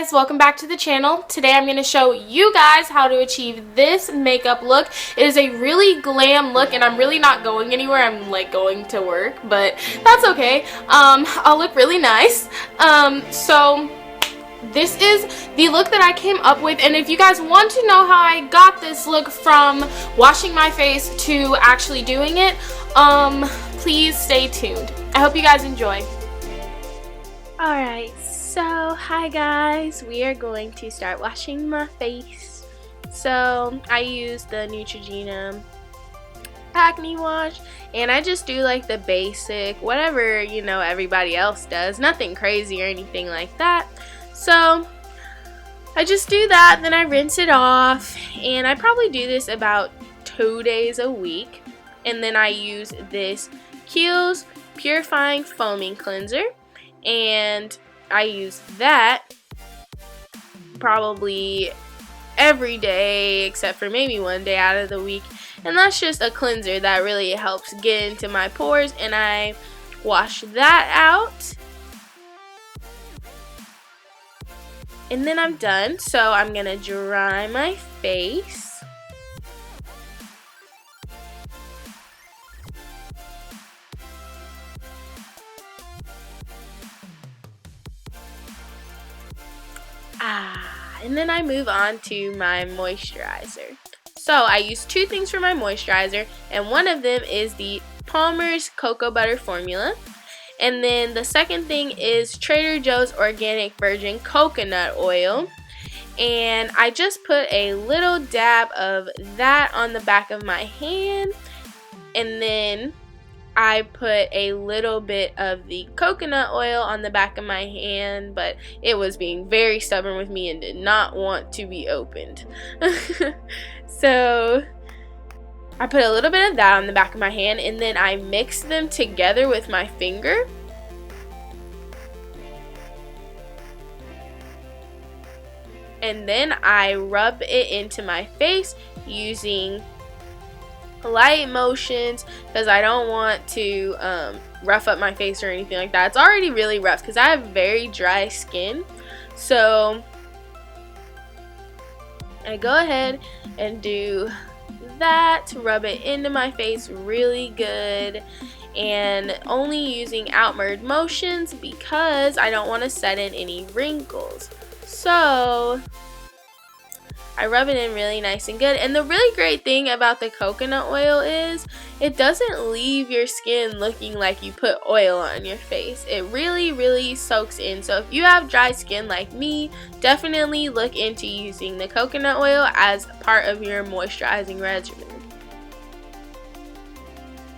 guys, welcome back to the channel. Today I'm going to show you guys how to achieve this makeup look. It is a really glam look and I'm really not going anywhere. I'm like going to work, but that's okay. I'll look really nice. So this is the look that I came up with, and if you guys want to know how I got this look from washing my face to actually doing it, please stay tuned. I hope you guys enjoy. Alright, so hi guys, we are going to start washing my face. So I use the Neutrogena acne wash, and I just do like the basic, whatever you know everybody else does, nothing crazy or anything like that. So I just do that, then I rinse it off, and I probably do this about 2 days a week. And then I use this Kiehl's Purifying Foaming Cleanser, and I use that probably every day except for maybe 1 day out of the week. And that's just a cleanser that really helps get into my pores, and I wash that out. And then I'm done, so I'm gonna dry my face. And then I move on to my moisturizer. So I use two things for my moisturizer, and one of them is the Palmer's Cocoa Butter Formula. And then the second thing is Trader Joe's Organic Virgin Coconut Oil. And I just put a little dab of that on the back of my hand. And then I put a little bit of the coconut oil on the back of my hand, but it was being very stubborn with me and did not want to be opened. So I put a little bit of that on the back of my hand, and then I mix them together with my finger. And then I rub it into my face using light motions because I don't want to rough up my face or anything like that. It's already really rough because I have very dry skin. So I go ahead and do that to rub it into my face really good, and only using outward motions because I don't want to set in any wrinkles. So I rub it in really nice and good. And the really great thing about the coconut oil is it doesn't leave your skin looking like you put oil on your face. It really soaks in. So if you have dry skin like me, definitely look into using the coconut oil as part of your moisturizing regimen.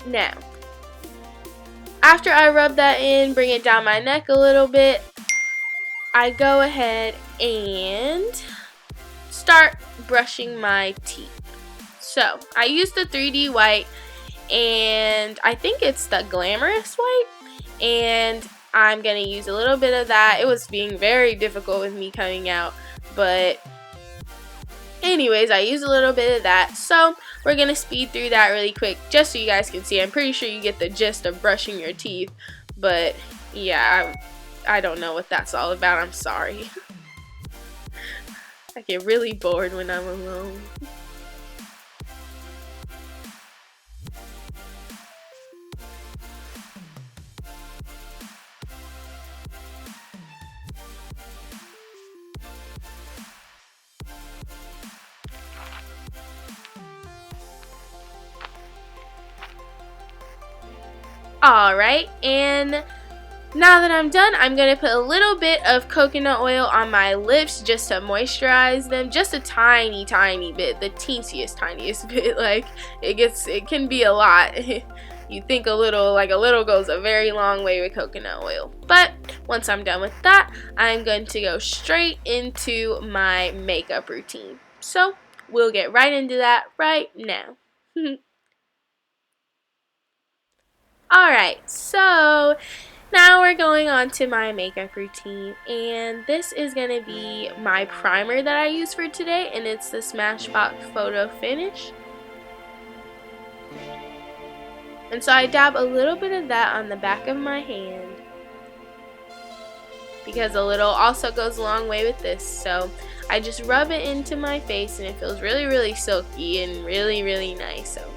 Now, after I rub that in, bring it down my neck a little bit, I go ahead and start brushing my teeth. So I use the 3D white, and I think it's the Glamorous white, and I'm gonna use a little bit of that. It was being very difficult with me coming out, but anyways, I use a little bit of that. So we're gonna speed through that really quick just so you guys can see. I'm pretty sure you get the gist of brushing your teeth, but yeah, I don't know what that's all about. I'm sorry. I get really bored when I'm alone. Alright, and now that I'm done, I'm going to put a little bit of coconut oil on my lips just to moisturize them. Just a tiny bit, the tiniest bit. Like, it can be a lot. You think a little goes a very long way with coconut oil. But once I'm done with that, I'm going to go straight into my makeup routine. So we'll get right into that right now. Alright, so now we're going on to my makeup routine, and this is going to be my primer that I use for today, and it's the Smashbox Photo Finish. And so I dab a little bit of that on the back of my hand. because a little also goes a long way with this. So I just rub it into my face and it feels really, really silky and really, really nice. So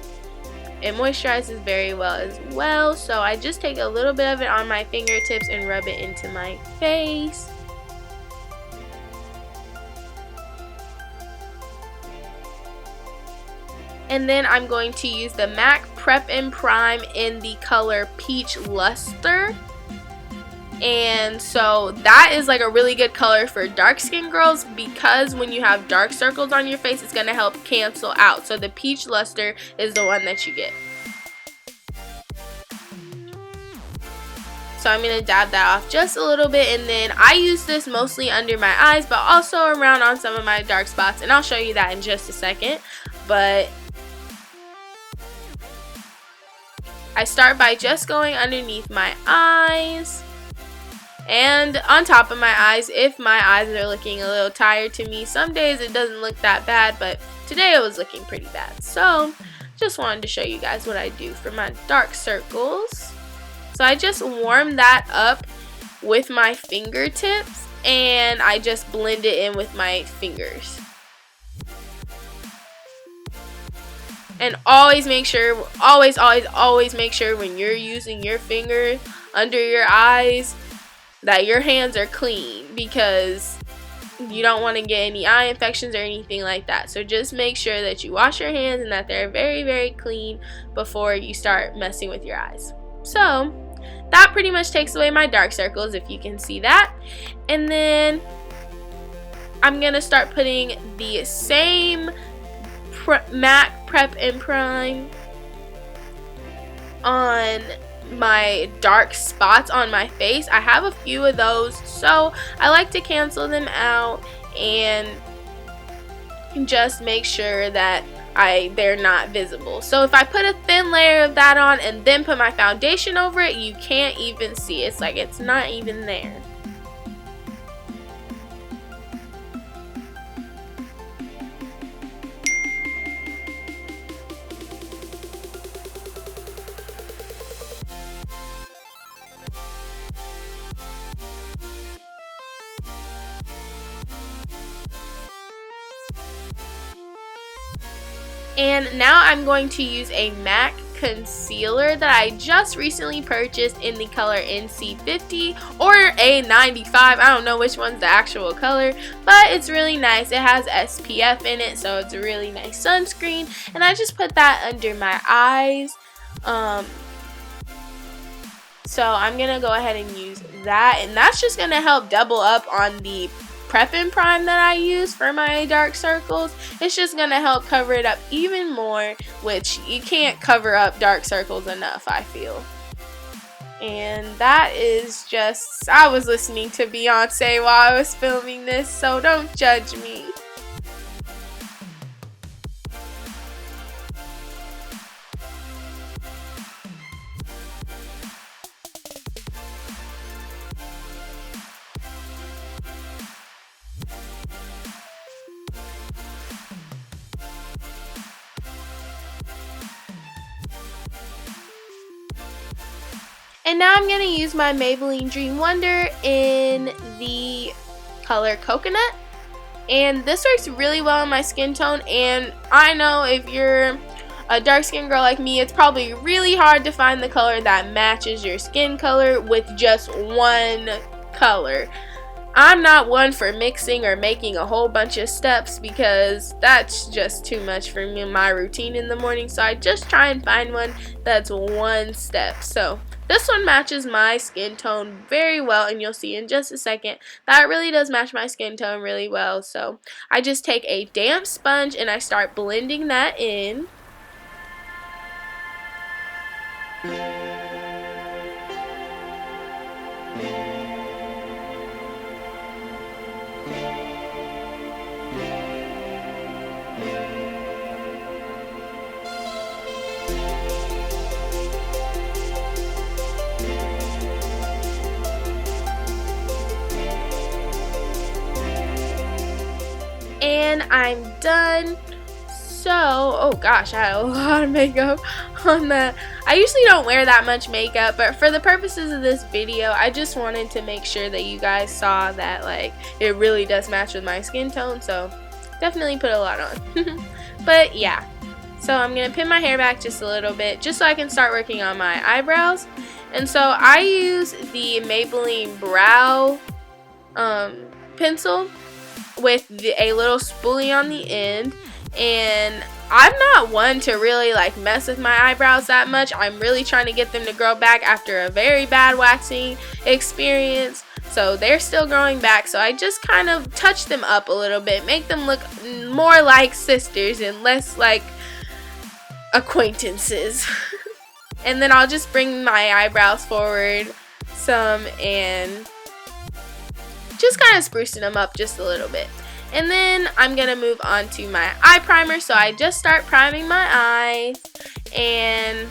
it moisturizes very well as well. So I just take a little bit of it on my fingertips and rub it into my face. And then I'm going to use the MAC Prep and Prime in the color Peach Luster. And so that is like a really good color for dark skin girls, because when you have dark circles on your face, it's going to help cancel out. So the Peach Luster is the one that you get. So I'm going to dab that off just a little bit, and then I use this mostly under my eyes, but also around on some of my dark spots, and I'll show you that in just a second. But I start by just going underneath my eyes and on top of my eyes if my eyes are looking a little tired to me. Some days it doesn't look that bad, but today it was looking pretty bad. So just wanted to show you guys what I do for my dark circles. So I just warm that up with my fingertips and I just blend it in with my fingers. And always make sure, always make sure when you're using your finger under your eyes that your hands are clean, because you don't want to get any eye infections or anything like that. So just make sure that you wash your hands and that they're very, very clean before you start messing with your eyes. So that pretty much takes away my dark circles, if you can see that. And then I'm going to start putting the same MAC Prep and Prime on my dark spots on my face. I have a few of those, so I like to cancel them out and just make sure that they're not visible. So if I put a thin layer of that on and then put my foundation over it, you can't even see it. It's like it's not even there. And now I'm going to use a MAC concealer that I just recently purchased in the color NC50 or A95. I don't know which one's the actual color, but it's really nice. It has SPF in it, so it's a really nice sunscreen. And I just put that under my eyes. So I'm going to go ahead and use that. And that's just going to help double up on the Prep and Prime that I use for my dark circles. It's just going to help cover it up even more, which you can't cover up dark circles enough, I feel. And that is just, I was listening to Beyonce while I was filming this, so don't judge me. And now I'm going to use my Maybelline Dream Wonder in the color Coconut. And this works really well on my skin tone. And I know if you're a dark skin girl like me, it's probably really hard to find the color that matches your skin color with just one color. I'm not one for mixing or making a whole bunch of steps, because that's just too much for me in my routine in the morning. So I just try and find one that's one step. So this one matches my skin tone very well, and you'll see in just a second that really does match my skin tone really well. So I just take a damp sponge and I start blending that in. And I'm done. So, oh gosh, I had a lot of makeup on that. I usually don't wear that much makeup, but for the purposes of this video, I just wanted to make sure that you guys saw that like it really does match with my skin tone, so definitely put a lot on. But yeah, so I'm going to pin my hair back just a little bit just so I can start working on my eyebrows. And so I use the Maybelline Brow pencil with a little spoolie on the end, and I'm not one to really like mess with my eyebrows that much. I'm really trying to get them to grow back after a very bad waxing experience, so they're still growing back. So I just kind of touch them up a little bit, make them look more like sisters and less like acquaintances. And then I'll just bring my eyebrows forward some and just kind of sprucing them up just a little bit. And then I'm going to move on to my eye primer. So I just start priming my eyes, and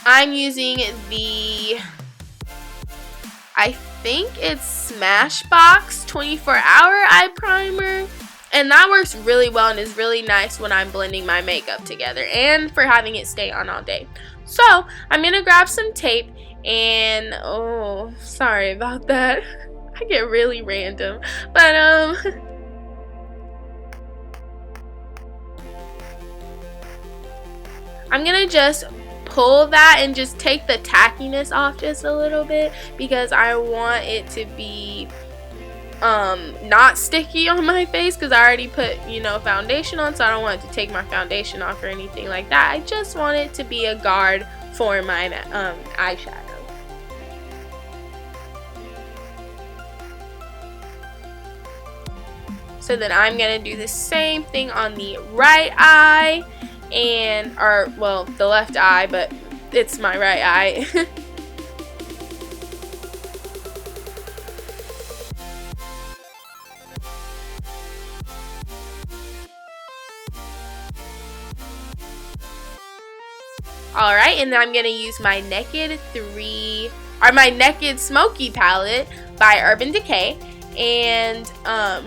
I'm using the, I think it's Smashbox 24-hour eye primer. And that works really well and is really nice when I'm blending my makeup together and for having it stay on all day. So I'm going to grab some tape and, oh, sorry about that. I get really random. But, I'm going to just pull that and just take the tackiness off just a little bit because I want it to be not sticky on my face because I already put, you know, foundation on, so I don't want it to take my foundation off or anything like that. I just want it to be a guard for my eyeshadow. So then I'm gonna do the same thing on the right eye and, or well, the left eye, but it's my right eye. Alright, and then I'm going to use my Naked Smoky palette by Urban Decay, and I'm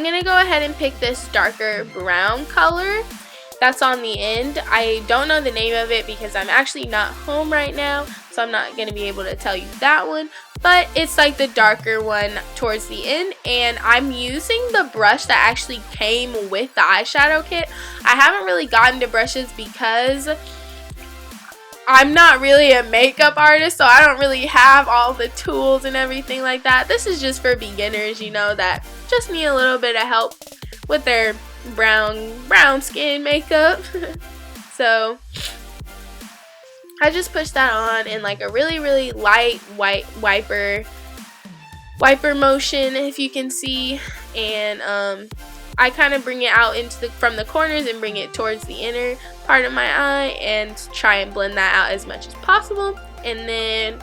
going to go ahead and pick this darker brown color that's on the end. I don't know the name of it because I'm actually not home right now, so I'm not going to be able to tell you that one, but it's like the darker one towards the end, and I'm using the brush that actually came with the eyeshadow kit. I haven't really gotten to brushes because I'm not really a makeup artist, so I don't really have all the tools and everything like that. This is just for beginners, you know, that just need a little bit of help with their brown skin makeup. So I just pushed that on in like a really light white wiper motion, if you can see, and I kind of bring it out into from the corners and bring it towards the inner part of my eye and try and blend that out as much as possible. And then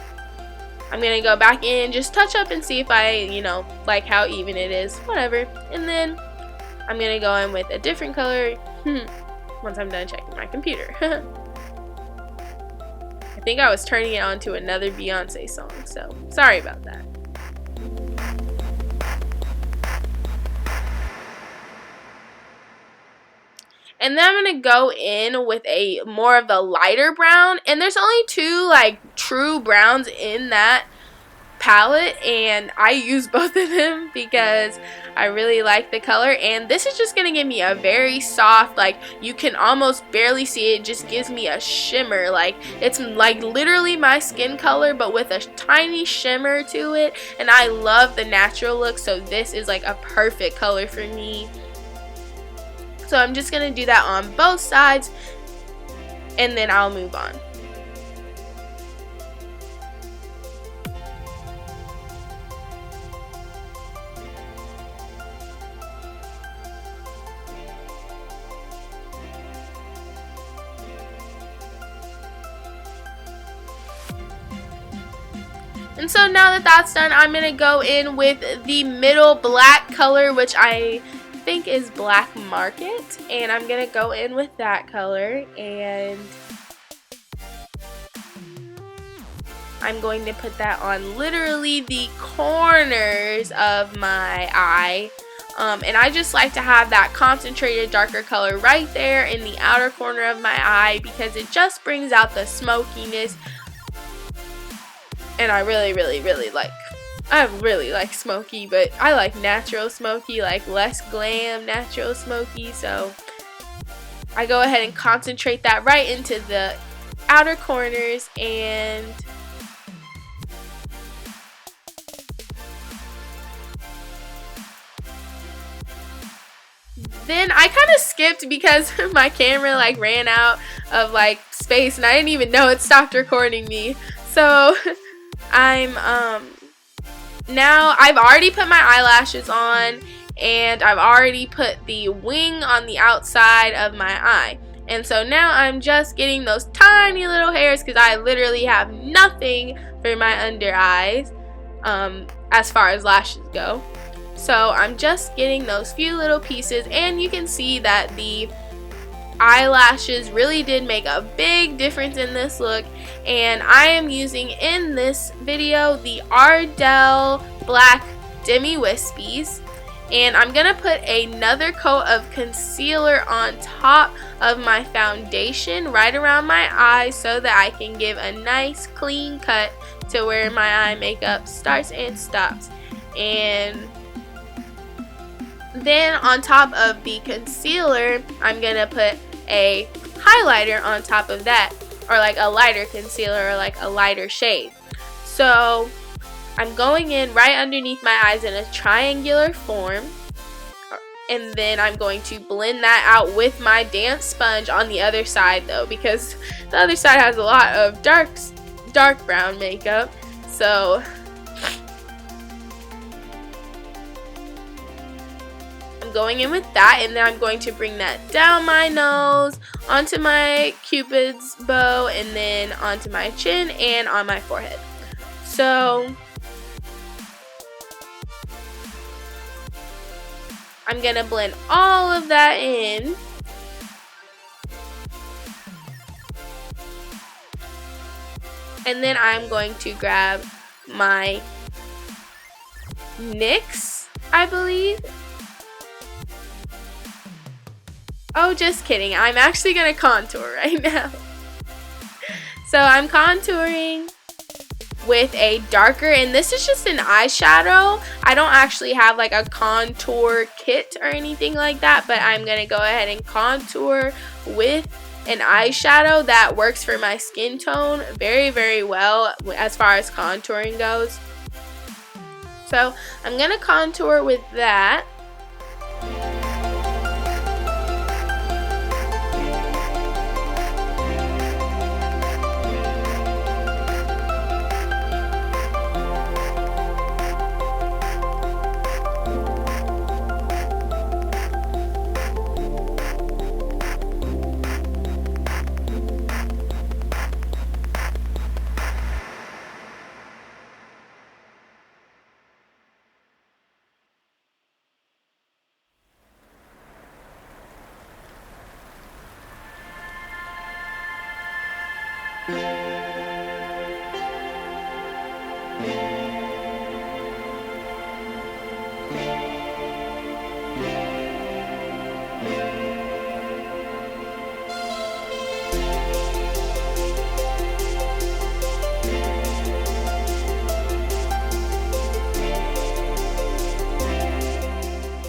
I'm gonna go back in, just touch up and see if I, you know, like how even it is, whatever. And then I'm gonna go in with a different color once I'm done checking my computer. I think I was turning it on to another Beyonce song, so sorry about that. And then I'm gonna go in with a more of the lighter brown, and there's only two like true browns in that palette, and I use both of them because I really like the color. And this is just gonna give me a very soft, like you can almost barely see it, just gives me a shimmer, like it's like literally my skin color but with a tiny shimmer to it, and I love the natural look, so this is like a perfect color for me. So I'm just gonna do that on both sides and then I'll move on. And so now that that's done, I'm going to go in with the middle black color, which I think is Black Market, and I'm gonna go in with that color, and I'm going to put that on literally the corners of my eye. And I just like to have that concentrated darker color right there in the outer corner of my eye because it just brings out the smokiness. And I really like smoky, but I like natural smoky, like less glam natural smoky. So I go ahead and concentrate that right into the outer corners, and then I kind of skipped because my camera like ran out of like space and I didn't even know it stopped recording me. So I'm now I've already put my eyelashes on, and I've already put the wing on the outside of my eye. And so now I'm just getting those tiny little hairs because I literally have nothing for my under eyes as far as lashes go. So I'm just getting those few little pieces, and you can see that the eyelashes really did make a big difference in this look. And I am using in this video the Ardell Black Demi Wispies, and I'm gonna put another coat of concealer on top of my foundation right around my eyes so that I can give a nice clean cut to where my eye makeup starts and stops. And then on top of the concealer, I'm gonna put a highlighter on top of that, or like a lighter concealer or like a lighter shade. So I'm going in right underneath my eyes in a triangular form, and then I'm going to blend that out with my damp sponge on the other side though, because the other side has a lot of dark brown makeup. So I'm going in with that, and then I'm going to bring that down my nose, onto my Cupid's bow, and then onto my chin and on my forehead. So I'm gonna blend all of that in. And then I'm going to grab my NYX, I believe. Oh, just kidding. I'm actually going to contour right now. So I'm contouring with a darker, and this is just an eyeshadow. I don't actually have like a contour kit or anything like that, but I'm going to go ahead and contour with an eyeshadow that works for my skin tone very well as far as contouring goes. So I'm going to contour with that.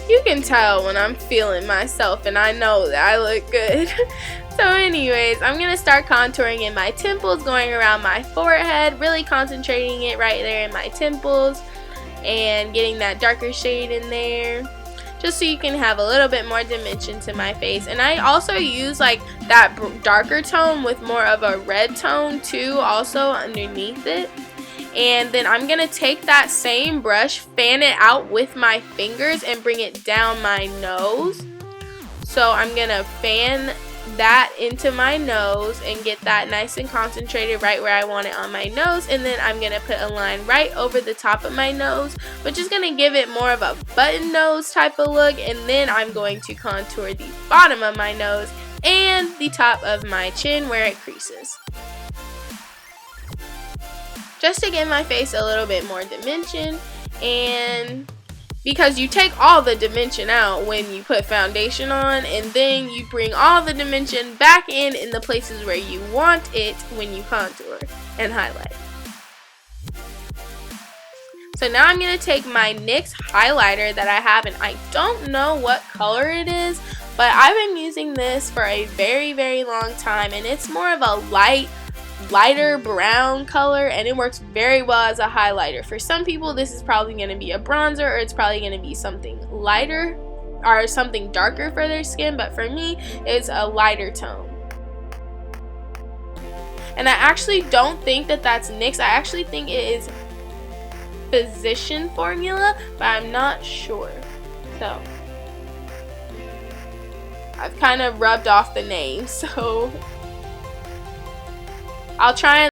You can tell when I'm feeling myself, and I know that I look good. So anyways, I'm going to start contouring in my temples, going around my forehead, really concentrating it right there in my temples, and getting that darker shade in there, just so you can have a little bit more dimension to my face. And I also use like that darker tone with more of a red tone too, also underneath it. And then I'm going to take that same brush, fan it out with my fingers, and bring it down my nose. So I'm going to fan that into my nose and get that nice and concentrated right where I want it on my nose, and then I'm going to put a line right over the top of my nose, which is going to give it more of a button nose type of look, and then I'm going to contour the bottom of my nose and the top of my chin where it creases, just to give my face a little bit more dimension. And because you take all the dimension out when you put foundation on, and then you bring all the dimension back in the places where you want it when you contour and highlight. So now I'm going to take my NYX highlighter that I have, and I don't know what color it is, but I've been using this for a very, very long time, and it's more of a lighter brown color, and it works very well as a highlighter. For some people this is probably going to be a bronzer, or it's probably going to be something lighter or something darker for their skin, but for me it's a lighter tone. And I actually don't think that that's NYX. I actually think it is Physician Formula, but I'm not sure. So I've kind of rubbed off the name, so I'll try and